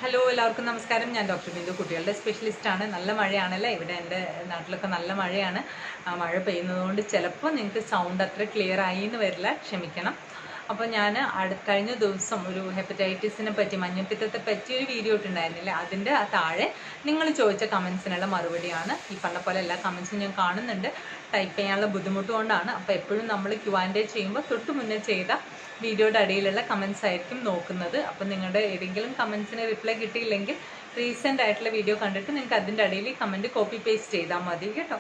Hello എല്ലാവർക്കും നമസ്കാരം. ഞാൻ ഡോക്ടർ ബിന്ദു, കുട്ടികളുടെ സ്പെഷ്യലിസ്റ്റാണ്. നല്ല മഴയാണല്ലേ ഇവിടെ, എൻ്റെ നാട്ടിലൊക്കെ നല്ല മഴയാണ്. മഴ പെയ്യുന്നതുകൊണ്ട് ചിലപ്പോൾ നിങ്ങൾക്ക് സൗണ്ട് അത്ര ക്ലിയർ ആയി എന്ന് വരില്ല, ക്ഷമിക്കണം. അപ്പോൾ ഞാൻ കഴിഞ്ഞ ദിവസം ഒരു ഹെപ്പറ്റൈറ്റിസിനെ പറ്റി, മഞ്ഞപ്പിത്തത്തെ പറ്റി ഒരു വീഡിയോ ഇട്ടുണ്ടായിരുന്നില്ലേ, അതിൻ്റെ താഴെ നിങ്ങൾ ചോദിച്ച കമൻസിനുള്ള മറുപടിയാണ്. ഈ പറഞ്ഞ പോലെ എല്ലാ കമൻസും ഞാൻ കാണുന്നുണ്ട്, ടൈപ്പ് ചെയ്യാനുള്ള ബുദ്ധിമുട്ട് കൊണ്ടാണ്. അപ്പോൾ എപ്പോഴും നമ്മൾ Q&A ചെയ്യുമ്പോൾ തൊട്ട് മുന്നേ ചെയ്ത വീഡിയോയുടെ അടിയിലുള്ള കമൻസ് ആയിരിക്കും നോക്കുന്നത്. അപ്പോൾ നിങ്ങളുടെ ഏതെങ്കിലും കമൻസിന് റിപ്ലൈ കിട്ടിയില്ലെങ്കിൽ റീസെൻ്റ് ആയിട്ടുള്ള വീഡിയോ കണ്ടിട്ട് നിങ്ങൾക്ക് അതിൻ്റെ അടിയിൽ കമൻറ്റ് കോപ്പി പേസ്റ്റ് ചെയ്താൽ മതി കേട്ടോ.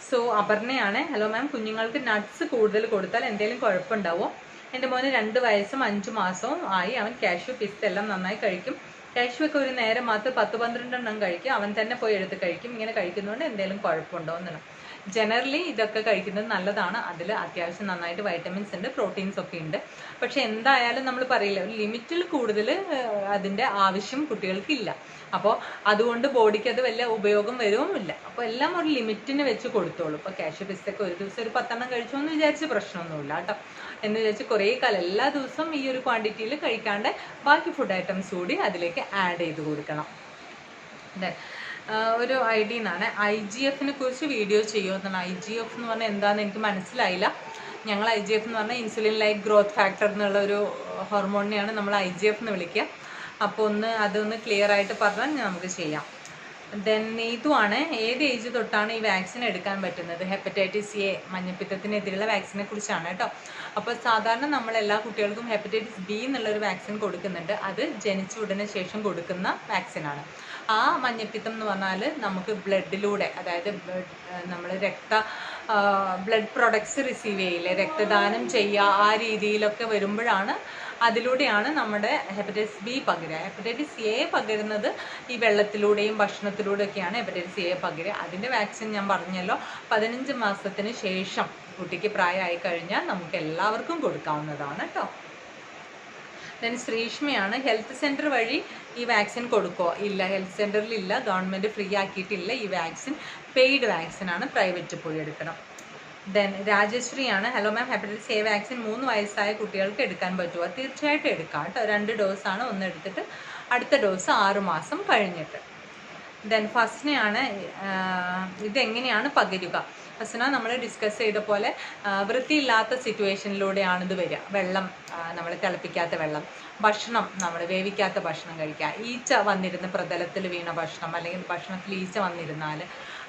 സോ അപർണയാണ്. ഹലോ മാം, കുഞ്ഞുങ്ങൾക്ക് നട്ട്സ് കൂടുതൽ കൊടുത്താൽ എന്തെങ്കിലും കുഴപ്പമുണ്ടാവുമോ? എൻ്റെ മോന് 2 വയസ്സും 5 മാസവും ആയി. അവൻ കാഷ്യൂ പിസ്ത എല്ലാം നന്നായി കഴിക്കും. കാഷ്യൂ ഒക്കെ ഒരു നേരം മാത്രം 10-12 എണ്ണം കഴിക്കും. അവൻ തന്നെ പോയി എടുത്ത് കഴിക്കും. ഇങ്ങനെ കഴിക്കുന്നതുകൊണ്ട് എന്തെങ്കിലും കുഴപ്പമുണ്ടോ എന്നാണ്. ജനറലി ഇതൊക്കെ കഴിക്കുന്നത് നല്ലതാണ്. അതിൽ അത്യാവശ്യം നന്നായിട്ട് വൈറ്റമിൻസ് ഉണ്ട്, പ്രോട്ടീൻസ് ഒക്കെ ഉണ്ട്. പക്ഷെ എന്തായാലും നമ്മൾ പറയില്ല, ഒരു ലിമിറ്റിൽ കൂടുതൽ അതിൻ്റെ ആവശ്യം കുട്ടികൾക്കില്ല. അപ്പോൾ അതുകൊണ്ട് ബോഡിക്ക് അത് വലിയ ഉപയോഗം വരുവുമില്ല. അപ്പോൾ എല്ലാം ഒരു ലിമിറ്റിന് വെച്ച് കൊടുത്തോളൂ. ഇപ്പോൾ കാഷ്യൂ പിസ്തയൊക്കെ ഒരു ദിവസം ഒരു 10 എണ്ണം കഴിച്ചോ എന്ന് വിചാരിച്ച് പ്രശ്നമൊന്നുമില്ല കേട്ടോ. എന്ന് വിചാരിച്ച് കുറേ കാലം എല്ലാ ദിവസവും ഈ ഒരു ക്വാണ്ടിറ്റിയിൽ കഴിക്കാണ്ട് ബാക്കി ഫുഡ് ഐറ്റംസ് കൂടി അതിലേക്ക് ആഡ് ചെയ്ത് കൊടുക്കണം. ഒരു ഐഡിയ എന്നാണ് IGF-നെ കുറിച്ച് വീഡിയോ ചെയ്യുമെന്നാണ്. IGF എന്ന് പറഞ്ഞാൽ എന്താണെന്ന് എനിക്ക് മനസ്സിലായില്ല. ഞങ്ങൾ IGF എന്ന് പറഞ്ഞാൽ ഇൻസുലിൻ ലൈക്ക് ഗ്രോത്ത് ഫാക്ടർ എന്നുള്ള ഒരു ഹോർമോണിനെയാണ് നമ്മൾ IGF എന്ന് വിളിക്കുക. അപ്പോൾ അതൊന്ന് ക്ലിയർ ആയിട്ട് പറഞ്ഞാൽ നമുക്ക് ചെയ്യാം. ദെൻ ഇതുമാണ്, ഏത് ഏജ് തൊട്ടാണ് ഈ വാക്സിൻ എടുക്കാൻ പറ്റുന്നത്? ഹെപ്പറ്റൈറ്റിസ് എ, മഞ്ഞപ്പിത്തത്തിനെതിരെയുള്ള വാക്സിനെ കുറിച്ചാണ് കേട്ടോ. അപ്പോൾ സാധാരണ നമ്മൾ എല്ലാ കുട്ടികൾക്കും ഹെപ്പറ്റൈറ്റിസ് ബി എന്നുള്ളൊരു വാക്സിൻ കൊടുക്കുന്നുണ്ട്. അത് ജനിച്ച ഉടനെ ശേഷം കൊടുക്കുന്ന വാക്സിനാണ്. ആ മഞ്ഞപ്പിത്തം എന്ന് പറഞ്ഞാൽ നമുക്ക് ബ്ലഡിലൂടെ, അതായത് നമ്മൾ ബ്ലഡ് പ്രൊഡക്ട്സ് റിസീവ് ചെയ്യില്ലേ, രക്തദാനം ചെയ്യുക, ആ രീതിയിലൊക്കെ വരുമ്പോഴാണ്, അതിലൂടെയാണ് നമ്മുടെ ഹെപ്പറ്റൈറ്റിസ് ബി പകരുക. ഹെപ്പറ്റൈറ്റിസ് എ പകരുന്നത് ഈ വെള്ളത്തിലൂടെയും ഭക്ഷണത്തിലൂടെയൊക്കെയാണ് ഹെപ്പറ്റൈറ്റിസ് എ പകരുക. അതിൻ്റെ വാക്സിൻ ഞാൻ പറഞ്ഞല്ലോ, 15 മാസത്തിന് ശേഷം കുട്ടിക്ക് പ്രായമായി കഴിഞ്ഞാൽ നമുക്ക് എല്ലാവർക്കും കൊടുക്കാവുന്നതാണ് കേട്ടോ. ദെൻ ശ്രീഷ്മയാണ്, ഹെൽത്ത് സെൻറ്റർ വഴി ഈ വാക്സിൻ കൊടുക്കുമോ? ഇല്ല, ഹെൽത്ത് സെൻറ്ററിൽ ഇല്ല, ഗവൺമെൻറ് ഫ്രീ ആക്കിയിട്ടില്ല ഈ വാക്സിൻ. പെയ്ഡ് വാക്സിനാണ്, പ്രൈവറ്റ് പോയി എടുക്കണം. ദെൻ രാജശ്രീയാണ്, hello ma'am, hepatitis A vaccine 3 വയസ്സായ കുട്ടികൾക്ക് എടുക്കാൻ പറ്റുമോ? തീർച്ചയായിട്ടും എടുക്കാം കേട്ടോ. 2 ഡോസാണ്, ഒന്ന് എടുത്തിട്ട് അടുത്ത ഡോസ് 6 മാസം കഴിഞ്ഞിട്ട്. ദെൻ ഫസ്നയാണ്, ഇതെങ്ങനെയാണ് പകരുക? ഫസ്ന നമ്മൾ ഡിസ്കസ് ചെയ്ത പോലെ വൃത്തിയില്ലാത്ത സിറ്റുവേഷനിലൂടെയാണ് ഇത് വരിക. വെള്ളം നമ്മൾ തിളപ്പിക്കാത്ത വെള്ളം, ഭക്ഷണം നമ്മൾ വേവിക്കാത്ത ഭക്ഷണം കഴിക്കുക, ഈച്ച വന്നിരുന്ന് പ്രതലത്തിൽ വീണ ഭക്ഷണം, അല്ലെങ്കിൽ ഭക്ഷണത്തിൽ ഈച്ച വന്നിരുന്നാൽ,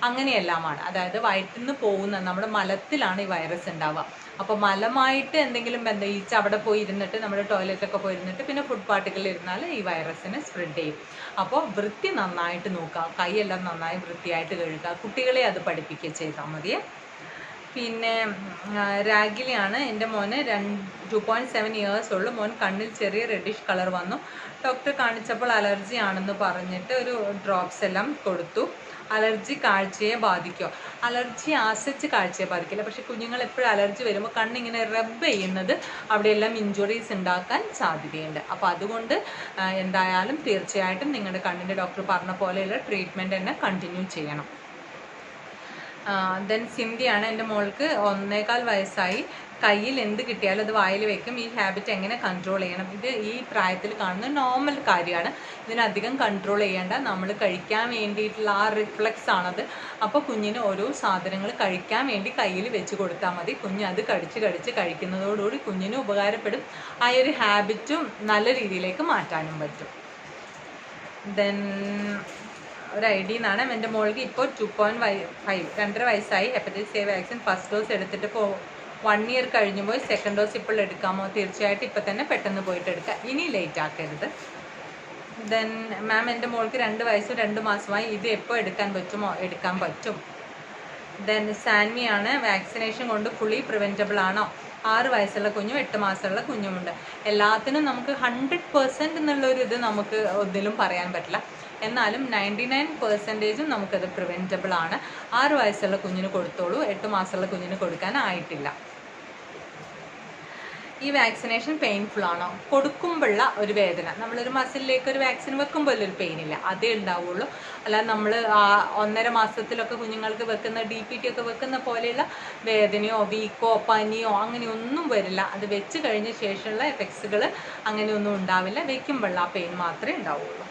അങ്ങനെയെല്ലാമാണ്. അതായത് വയറ്റിൽ നിന്ന് പോകുന്ന നമ്മുടെ മലത്തിലാണ് ഈ വൈറസ് ഉണ്ടാവുക. അപ്പോൾ മലമായിട്ട് എന്തെങ്കിലും ബന്ധം, ഈച്ച അവിടെ പോയി ഇരുന്നിട്ട്, നമ്മുടെ ടോയ്ലറ്റൊക്കെ പോയിരുന്നിട്ട് പിന്നെ ഫുഡ് പാർട്ടിക്കിൾ ഇരുന്നാൽ ഈ വൈറസിനെ സ്പ്രെഡ് ചെയ്യും. അപ്പോൾ വൃത്തി നന്നായിട്ട് നോക്കുക, കൈയെല്ലാം നന്നായി വൃത്തിയായിട്ട് കഴുകുക. കുട്ടികളെ അത് പഠിപ്പിക്കുക ചെയ്താൽ മതിയേ. പിന്നെ രാഗിലിയാണ്, എൻ്റെ മോന് 2.7 ഇയേഴ്സ് ഉള്ളു. മോൻ കണ്ണിൽ ചെറിയ റെഡിഷ് കളർ വന്നു. ഡോക്ടറെ കാണിച്ചപ്പോൾ അലർജി ആണെന്ന് പറഞ്ഞിട്ട് ഒരു ഡ്രോപ്സ് എല്ലാം കൊടുത്തു. അലർജി കാഴ്ചയെ ബാധിക്കുമോ? അലർജി ആസിച്ച് കാഴ്ചയെ ബാധിക്കില്ല. പക്ഷെ കുഞ്ഞുങ്ങൾ എപ്പോഴും അലർജി വരുമ്പോൾ കണ്ണിങ്ങനെ റബ്ബ് ചെയ്യുന്നത് അവിടെയെല്ലാം ഇഞ്ചുറീസ് ഉണ്ടാക്കാൻ സാധ്യതയുണ്ട്. അപ്പോൾ അതുകൊണ്ട് എന്തായാലും തീർച്ചയായിട്ടും നിങ്ങളുടെ കണ്ണിൻ്റെ ഡോക്ടർ പറഞ്ഞ പോലെയുള്ള ട്രീറ്റ്മെൻറ്റ് തന്നെ കണ്ടിന്യൂ ചെയ്യണം. ദെൻ സിന്ധിയാണ്, എൻ്റെ മോൾക്ക് 1.25 വയസ്സായി. കയ്യിൽ എന്ത് കിട്ടിയാലും അത് വായിൽ വെക്കും. ഈ ഹാബിറ്റ് എങ്ങനെ കൺട്രോൾ ചെയ്യണം? ഇത് ഈ പ്രായത്തിൽ കാണുന്ന നോർമൽ കാര്യമാണ്. ഇതിനധികം കൺട്രോൾ ചെയ്യേണ്ട. നമ്മൾ കഴിക്കാൻ വേണ്ടിയിട്ടുള്ള ആ റിഫ്ലക്സ് ആണത്. അപ്പോൾ കുഞ്ഞിന് ഓരോ സാധനങ്ങൾ കഴിക്കാൻ വേണ്ടി കയ്യിൽ വെച്ച് കൊടുത്താൽ മതി. കുഞ്ഞ് അത് കടിച്ച് കഴിക്കുന്നതോടുകൂടി കുഞ്ഞിന് ഉപകാരപ്പെടും. ആ ഒരു ഹാബിറ്റും നല്ല രീതിയിലേക്ക് മാറ്റാനും പറ്റും. ദെൻ ഒരു ഐഡിയ എന്നാണ്, എൻ്റെ മോൾക്ക് ഇപ്പോൾ 2.5 2.5 വയസ്സായി. Hepatitis A vaccine first dose എടുത്തിട്ട് ഇപ്പോൾ 1 ഇയർ കഴിഞ്ഞു പോയി. സെക്കൻഡ് ഡോസ് ഇപ്പോൾ എടുക്കാമോ? തീർച്ചയായിട്ടും ഇപ്പോൾ തന്നെ പെട്ടെന്ന് പോയിട്ട് എടുക്കുക, ഇനി ലേറ്റ് ആക്കരുത്. ദെൻ മാം, എൻ്റെ മോൾക്ക് 2 വയസ്സും 2 മാസമായി. ഇത് എപ്പോൾ എടുക്കാൻ പറ്റുമോ? എടുക്കാൻ പറ്റും. ദെൻ സാൻവിയാണ്, വാക്സിനേഷൻ കൊണ്ട് ഫുള്ളി പ്രിവെൻറ്റബിൾ ആണോ? 6 വയസ്സുള്ള കുഞ്ഞും 8 മാസമുള്ള കുഞ്ഞുമുണ്ട്. എല്ലാത്തിനും നമുക്ക് 100% എന്നുള്ളൊരു ഇത് നമുക്ക് ഒന്നിലും പറയാൻ പറ്റില്ല. എന്നാലും 99% നമുക്കത് പ്രിവെൻറ്റബിൾ ആണ്. 6 വയസ്സുള്ള കുഞ്ഞിന് കൊടുത്തോളൂ, 8 മാസമുള്ള കുഞ്ഞിന് കൊടുക്കാനായിട്ടില്ല. ഈ വാക്സിനേഷൻ പെയിൻഫുൾ ആണോ? കൊടുക്കുമ്പോഴുള്ള ഒരു വേദന, നമ്മളൊരു മസിലിലേക്ക് ഒരു വാക്സിൻ വെക്കുമ്പോൾ ഒരു പെയിൻ ഇല്ല, അതേ ഉണ്ടാവുള്ളൂ. അല്ലാതെ നമ്മൾ 1.5 മാസത്തിലൊക്കെ കുഞ്ഞുങ്ങൾക്ക് വെക്കുന്ന DPT ഒക്കെ വെക്കുന്ന പോലെയുള്ള വേദനയോ വീക്കോ പനിയോ അങ്ങനെയൊന്നും വരില്ല. അത് വെച്ച് കഴിഞ്ഞ ശേഷമുള്ള എഫക്ട്സുകൾ അങ്ങനെയൊന്നും ഉണ്ടാവില്ല. വെക്കുമ്പോഴുള്ള ആ പെയിൻ മാത്രമേ ഉണ്ടാവുള്ളൂ.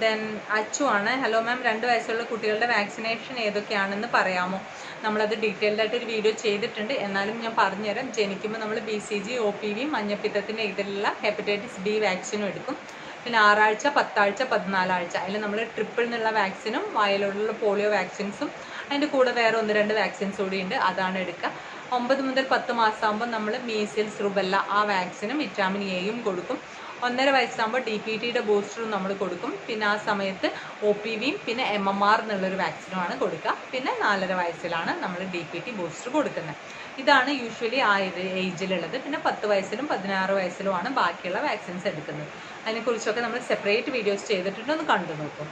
ദെൻ അച്ചു ആണ്. ഹലോ മാം, 2 വയസ്സുള്ള കുട്ടികളുടെ വാക്സിനേഷൻ ഏതൊക്കെയാണെന്ന് പറയാമോ? നമ്മളത് ഡീറ്റെയിൽഡ് ആയിട്ട് ഒരു വീഡിയോ ചെയ്തിട്ടുണ്ട്, എന്നാലും ഞാൻ പറഞ്ഞുതരാം. ജനിക്കുമ്പോൾ നമ്മൾ BCG, OPV, മഞ്ഞപ്പിത്തത്തിൻ്റെ ഇതിലുള്ള ഹെപ്പറ്റൈറ്റിസ് B വാക്സിനും എടുക്കും. പിന്നെ 6 ആഴ്ച, 10 ആഴ്ച, 14 ആഴ്ച അതിൽ നമ്മൾ ട്രിപ്പിൾ എന്നുള്ള വാക്സിനും വയലോടുള്ള പോളിയോ വാക്സിൻസും അതിൻ്റെ കൂടെ വേറെ 1-2 വാക്സിൻസ് കൂടി ഉണ്ട്, അതാണ് എടുക്കുക. 9 മുതൽ 10 മാസമാകുമ്പോൾ നമ്മൾ മീസിൽസ്, റുബെല്ല ആ വാക്സിനും വിറ്റാമിൻ എയും കൊടുക്കും. 1.5 വയസ്സാകുമ്പോൾ DPTയുടെ ബൂസ്റ്ററും നമ്മൾ കൊടുക്കും. പിന്നെ ആ സമയത്ത് OPVയും പിന്നെ MMR എന്നുള്ളൊരു വാക്സിനുമാണ് കൊടുക്കുക. പിന്നെ 4.5 വയസ്സിലാണ് നമ്മൾ DPT ബൂസ്റ്റർ കൊടുക്കുന്നത്. ഇതാണ് യൂഷ്വലി ആ ഏജിലുള്ളത്. പിന്നെ 10 വയസ്സിലും 16 വയസ്സിലുമാണ് ബാക്കിയുള്ള വാക്സിൻസ് എടുക്കുന്നത്. അതിനെക്കുറിച്ചൊക്കെ നമ്മൾ സെപ്പറേറ്റ് വീഡിയോസ് ചെയ്തിട്ടുണ്ട്, ഒന്ന് കണ്ടു നോക്കും.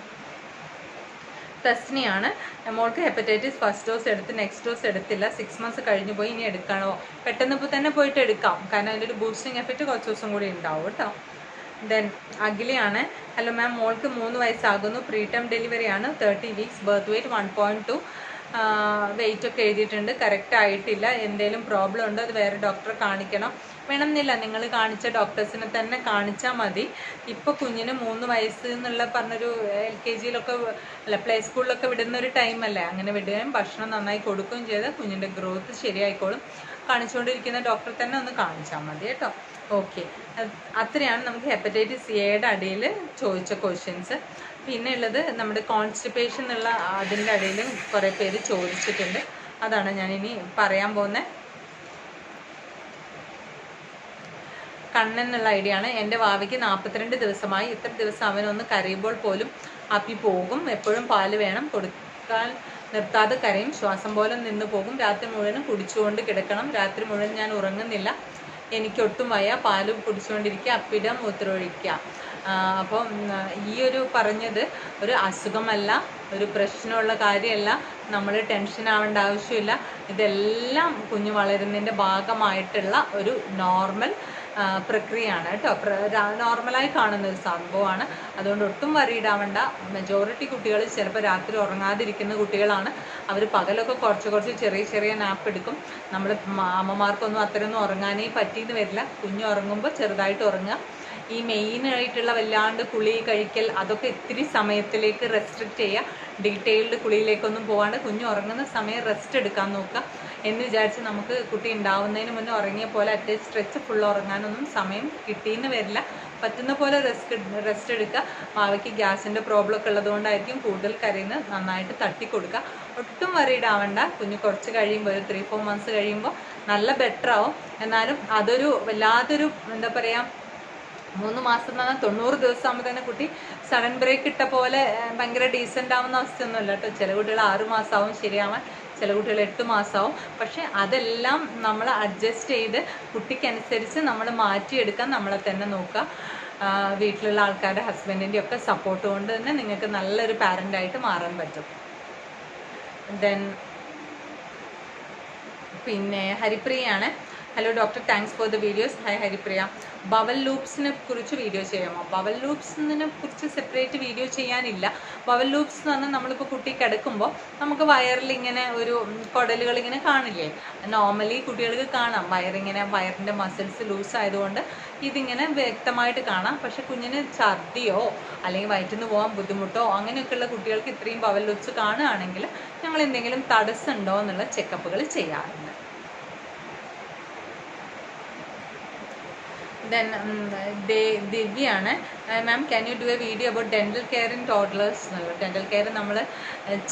തസ്നിയാണ്. മോൾക്ക് ഹെപ്പറ്റൈറ്റിസ് ഫസ്റ്റ് ഡോസ് എടുത്ത് നെക്സ്റ്റ് ഡോസ് എടുത്തില്ല, 6 മന്ത്സ് കഴിഞ്ഞു പോയി, ഇനി എടുക്കണോ? പെട്ടെന്ന് ഇപ്പോൾ തന്നെ പോയിട്ട് എടുക്കാം, കാരണം അതിൻ്റെ ഒരു ബൂസ്റ്റിംഗ് എഫക്റ്റ് കുറച്ച് ദിവസം കൂടി ഉണ്ടാവും കേട്ടോ. ദെൻ അഖിലയാണ്. ഹലോ മാം, മോൾക്ക് 3 വയസ്സാകുന്നു, പ്രീ ടേം ഡെലിവറിയാണ്, 30 വീക്സ്, ബർത്ത് വെയ്റ്റ് 1.2, വെയിറ്റ് ഒക്കെ എഴുതിയിട്ടുണ്ട്, കറക്റ്റ് ആയിട്ടില്ല. എന്തെങ്കിലും പ്രോബ്ലം ഉണ്ടോ? അത് വേറെ ഡോക്ടറെ കാണിക്കണം? വേണമെന്നില്ല, നിങ്ങൾ കാണിച്ച ഡോക്ടേഴ്സിനെ തന്നെ കാണിച്ചാൽ മതി. ഇപ്പോൾ കുഞ്ഞിന് 3 വയസ്സ് എന്നുള്ള പറഞ്ഞൊരു LKGയിലൊക്കെ അല്ല പ്ലേ സ്കൂളിലൊക്കെ വിടുന്ന ഒരു ടൈമല്ലേ, അങ്ങനെ വിടുകയും ഭക്ഷണം നന്നായി കൊടുക്കുകയും ചെയ്താൽ കുഞ്ഞിൻ്റെ ഗ്രോത്ത് ശരിയായിക്കോളും. കാണിച്ചുകൊണ്ടിരിക്കുന്ന ഡോക്ടറെ തന്നെ ഒന്ന് കാണിച്ചാൽ മതി കേട്ടോ. ഓക്കെ, അത്രയാണ് നമുക്ക് ഹെപ്പറ്റൈറ്റിസ് എയുടെ അടിയിൽ ചോദിച്ച ക്വസ്റ്റ്യൻസ്. പിന്നെ ഉള്ളത് നമ്മുടെ കോൺസ്റ്റിപ്പേഷൻ എന്നുള്ള അതിൻ്റെ അടിയിൽ കുറേ പേര് ചോദിച്ചിട്ടുണ്ട്, അതാണ് ഞാനിനി പറയാൻ പോകുന്നത്. കണ്ണെന്നുള്ള ഐഡിയ ആണ്. എൻ്റെ വാവയ്ക്ക് 42 ദിവസമായി, ഇത്ര ദിവസം അവനൊന്ന് കരയുമ്പോൾ പോലും അപ്പി പോകും, എപ്പോഴും പാല് വേണം, കൊടുക്കാൻ നിർത്താതെ കരയും, ശ്വാസം പോലെ നിന്ന് പോകും, രാത്രി മുഴുവനും കുടിച്ചുകൊണ്ട് കിടക്കണം, രാത്രി മുഴുവൻ ഞാൻ ഉറങ്ങുന്നില്ല, എനിക്കൊട്ടും വയ്യ, പാല് കുടിച്ചുകൊണ്ടിരിക്കുക, അപ്പിടം മൂത്രമൊഴിക്കുക. അപ്പം ഈ ഒരു പറഞ്ഞത് ഒരു അസുഖമല്ല, ഒരു പ്രശ്നമുള്ള കാര്യമല്ല, നമ്മൾ ടെൻഷൻ ആവേണ്ട ആവശ്യമില്ല. ഇതെല്ലാം കുഞ്ഞ് വളരുന്നതിൻ്റെ ഭാഗമായിട്ടുള്ള ഒരു നോർമൽ പ്രക്രിയയാണ് കേട്ടോ. നോർമലായി കാണുന്ന ഒരു സംഭവമാണ്, അതുകൊണ്ട് ഒട്ടും വറീഡാവണ്ട. മെജോറിറ്റി കുട്ടികൾ ചിലപ്പോൾ രാത്രി ഉറങ്ങാതിരിക്കുന്ന കുട്ടികളാണ്. അവർ പകലൊക്കെ കുറച്ച് ചെറിയ ചെറിയ നാപ്പ് എടുക്കും. നമ്മൾ അമ്മമാർക്കൊന്നും അത്രയൊന്നും ഉറങ്ങാനേ പറ്റിയെന്ന് വരില്ല. കുഞ്ഞ് ഉറങ്ങുമ്പോൾ ചെറുതായിട്ട് ഉറങ്ങുക. ഈ മെയിനായിട്ടുള്ള വല്ലാണ്ട് കുളി കഴിക്കൽ അതൊക്കെ ഇത്തിരി സമയത്തിലേക്ക് റെസ്ട്രിക്റ്റ് ചെയ്യുക. ഡീറ്റെയിൽഡ് കുളിയിലേക്കൊന്നും പോകാണ്ട് കുഞ്ഞ് ഉറങ്ങുന്ന സമയം റെസ്റ്റ് എടുക്കാൻ നോക്കുക എന്ന് വിചാരിച്ച് നമുക്ക് കുട്ടി ഉണ്ടാവുന്നതിന് മുന്നേ ഉറങ്ങിയ പോലെ അറ്റ് സ്ട്രെച്ച് ഫുൾ ഉറങ്ങാനൊന്നും സമയം കിട്ടിയെന്ന് വരില്ല. പറ്റുന്ന പോലെ റെസ്റ്റ് എടുക്കുക. മാവയ്ക്ക് ഗ്യാസിൻ്റെ പ്രോബ്ലം ഒക്കെ ഉള്ളതുകൊണ്ടായിരിക്കും കൂടുതൽ കരയുന്നത്, നന്നായിട്ട് തട്ടി കൊടുക്കുക. ഒട്ടും വറീഡാവണ്ട. കുഞ്ഞ് കുറച്ച് കഴിയുമ്പോൾ ഒരു 3-4 മന്ത്സ് കഴിയുമ്പോൾ നല്ല ബെറ്റർ ആവും. എന്നാലും അതൊരു വല്ലാതൊരു എന്താ പറയുക, 3 മാസം എന്ന് പറഞ്ഞാൽ 90 ദിവസം ആകുമ്പോൾ തന്നെ കുട്ടി സഡൻ ബ്രേക്ക് ഇട്ട പോലെ ഭയങ്കര ഡീസൻ്റ് ആവുന്ന അവസ്ഥയൊന്നുമല്ല കേട്ടോ. ചില കുട്ടികൾ 6 മാസമാവും ശരിയാവാൻ, ചില കുട്ടികൾ 8 മാസമാവും. പക്ഷെ അതെല്ലാം നമ്മൾ അഡ്ജസ്റ്റ് ചെയ്ത് കുട്ടിക്കനുസരിച്ച് നമ്മൾ മാറ്റിയെടുക്കാൻ നമ്മളെ തന്നെ നോക്കുക. വീട്ടിലുള്ള ആൾക്കാരുടെ ഹസ്ബൻഡിൻ്റെ ഒക്കെ സപ്പോർട്ട് കൊണ്ട് തന്നെ നിങ്ങൾക്ക് നല്ലൊരു പാരൻ്റായിട്ട് മാറാൻ പറ്റും. ദെൻ പിന്നെ ഹരിപ്രിയയാണ്. Hello doctor, thanks for the videos. Hi Haripriya. Bowel ലൂപ്സിനെ കുറിച്ച് വീഡിയോ ചെയ്യാമോ? ബവൽ ലൂപ്സിനെ കുറിച്ച് സെപ്പറേറ്റ് വീഡിയോ ചെയ്യാനില്ല. ബവൽ ലൂപ്സ് എന്ന് പറഞ്ഞാൽ നമ്മളിപ്പോൾ കുട്ടി കിടക്കുമ്പോൾ നമുക്ക് വയറിൽ ഇങ്ങനെ ഒരു കുടലുകൾ ഇങ്ങനെ കാണില്ലേ? നോർമലി കുട്ടികൾക്ക് കാണാം വയറിങ്ങനെ, വയറിൻ്റെ മസിൽസ് ലൂസ് ആയതുകൊണ്ട് ഇതിങ്ങനെ വ്യക്തമായിട്ട് കാണാം. പക്ഷെ കുഞ്ഞിന് ഛർദിയോ അല്ലെങ്കിൽ വയറ്റിന്ന് പോകാൻ ബുദ്ധിമുട്ടോ അങ്ങനെയൊക്കെയുള്ള കുട്ടികൾക്ക് ഇത്രയും ബവൽ ലൂപ്സ് കാണുകയാണെങ്കിൽ ഞങ്ങൾ എന്തെങ്കിലും തടസ്സമുണ്ടോ എന്നുള്ള ചെക്കപ്പുകൾ ചെയ്യാറുണ്ട്. Then ദിവ്യയാണ്. Ma'am, can you do a video about dental care in toddlers എന്നുള്ളത്? ഡെൻ്റൽ കെയർ നമ്മൾ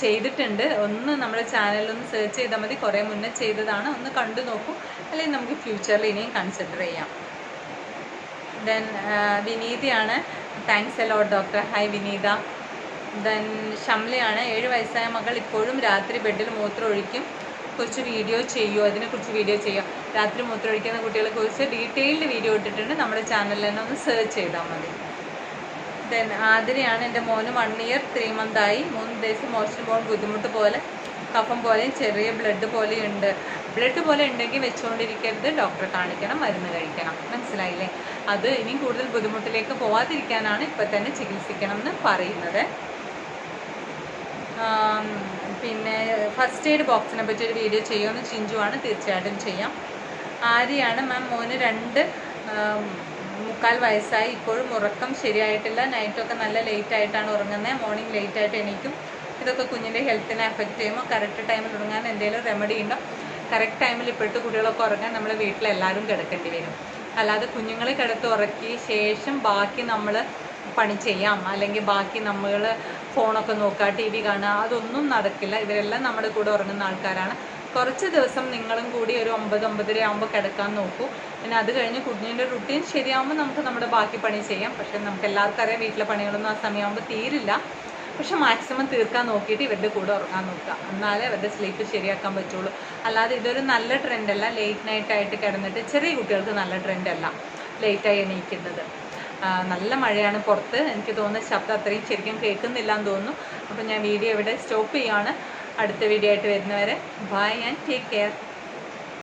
ചെയ്തിട്ടുണ്ട്. ഒന്ന് നമ്മുടെ ചാനലൊന്ന് സെർച്ച് ചെയ്താൽ മതി, കുറേ മുന്നേ ചെയ്തതാണ്, ഒന്ന് കണ്ടു നോക്കൂ. അല്ലെങ്കിൽ നമുക്ക് ഫ്യൂച്ചറിൽ ഇനിയും കൺസിഡർ ചെയ്യാം. ദെൻ വിനീതയാണ്. Thanks a lot doctor. Hi Vineetha. Then ഷംലയാണ്. 7 വയസ്സായ മകൾ ഇപ്പോഴും രാത്രി ബെഡിൽ മൂത്രം ഒഴിക്കും, കുറിച്ച് വീഡിയോ ചെയ്യുമോ? അതിനെക്കുറിച്ച് വീഡിയോ ചെയ്യുക. രാത്രി മൂത്രമൊഴിക്കുന്ന കുട്ടികളെ കുറിച്ച് ഡീറ്റെയിൽഡ് വീഡിയോ ഇട്ടിട്ടുണ്ട്, നമ്മുടെ ചാനലിൽ തന്നെ ഒന്ന് സെർച്ച് ചെയ്താൽ മതി. ദെൻ ആതിരയാണ്. എൻ്റെ മോന് 1 ഇയർ 3 മന്തായി, 3 ദിവസം മോഷൻ പോകാൻ ബുദ്ധിമുട്ട് പോലെ, കഫം പോലെയും ചെറിയ ബ്ലഡ് പോലെയുണ്ട്. ബ്ലഡ് പോലെ ഉണ്ടെങ്കിൽ വെച്ചുകൊണ്ടിരിക്കരുത്, ഡോക്ടറെ കാണിക്കണം, മരുന്ന് കഴിക്കണം. മനസ്സിലായില്ലേ? അത് ഇനിയും കൂടുതൽ ബുദ്ധിമുട്ടിലേക്ക് പോവാതിരിക്കാനാണ് ഇപ്പം തന്നെ ചികിത്സിക്കണം എന്ന് പറയുന്നത്. പിന്നെ ഫസ്റ്റ് എയ്ഡ് ബോക്സിനെ പറ്റി ഒരു വീഡിയോ ചെയ്യുമെന്ന് ചിഞ്ചുവാണ്, തീർച്ചയായിട്ടും ചെയ്യാം. ആര്യയാണ്. മാം, മോന് 2 3/4 വയസ്സായി. ഇപ്പോഴും ഉറക്കം ശരിയായിട്ടില്ല. നൈറ്റൊക്കെ നല്ല ലേറ്റ് ആയിട്ടാണ് ഉറങ്ങുന്നത്. മോർണിംഗ് ലേറ്റ് ആയിട്ട് എണീക്കും. ഇതൊക്കെ കുഞ്ഞിൻ്റെ ഹെൽത്തിനെ എഫക്റ്റ് ചെയ്യുമ്പോൾ കറക്റ്റ് ടൈമിൽ ഉറങ്ങാൻ എന്തെങ്കിലും റെമഡി ഉണ്ടോ? കറക്റ്റ് ടൈമിൽ ഇപ്പോഴത്തെ കുട്ടികളൊക്കെ ഉറങ്ങാൻ നമ്മൾ വീട്ടിലെല്ലാവരും കിടക്കേണ്ടി വരും. അല്ലാതെ കുഞ്ഞുങ്ങളെ കിടത്ത് ഉറക്കിയ ശേഷം ബാക്കി നമ്മൾ പണി ചെയ്യാം, അല്ലെങ്കിൽ ബാക്കി നമ്മൾ ഫോണൊക്കെ നോക്കുക, TV കാണുക, അതൊന്നും നടക്കില്ല. ഇവരെല്ലാം നമ്മുടെ കൂടെ ഉറങ്ങുന്ന ആൾക്കാരാണ്. കുറച്ച് ദിവസം നിങ്ങളും കൂടി ഒരു 9-9:30 ആകുമ്പോൾ കിടക്കാൻ നോക്കൂ. പിന്നെ അത് കഴിഞ്ഞ് കുഞ്ഞിൻ്റെ റുട്ടീൻ ശരിയാകുമ്പോൾ നമുക്ക് നമ്മുടെ ബാക്കി പണി ചെയ്യാം. പക്ഷെ നമുക്ക് എല്ലാവർക്കും അറിയാം വീട്ടിലെ പണികളൊന്നും ആ സമയമാകുമ്പോൾ തീരില്ല. പക്ഷെ മാക്സിമം തീർക്കാൻ നോക്കിയിട്ട് ഇവരുടെ കൂടെ ഉറങ്ങാൻ നോക്കുക. എന്നാലേ അവരുടെ സ്ലീപ്പ് ശരിയാക്കാൻ പറ്റുള്ളൂ. അല്ലാതെ ഇതൊരു നല്ല ട്രെൻഡല്ല. ലേറ്റ് നൈറ്റായിട്ട് കിടന്നിട്ട് ചെറിയ കുട്ടികൾക്ക് നല്ല ട്രെൻഡല്ല ലേറ്റായി എണീക്കുന്നത്. നല്ല മഴയാണ് പുറത്ത്. എനിക്ക് തോന്നുന്ന ശബ്ദം അത്രയും ശരിക്കും കേൾക്കുന്നില്ല എന്ന് തോന്നുന്നു. അപ്പോൾ ഞാൻ വീഡിയോ ഇവിടെ സ്റ്റോപ്പ് ചെയ്യുകയാണ്. അടുത്ത വീഡിയോ ആയിട്ട് വരുന്നവരെ ബൈ ആൻഡ് ടേക്ക് കെയർ.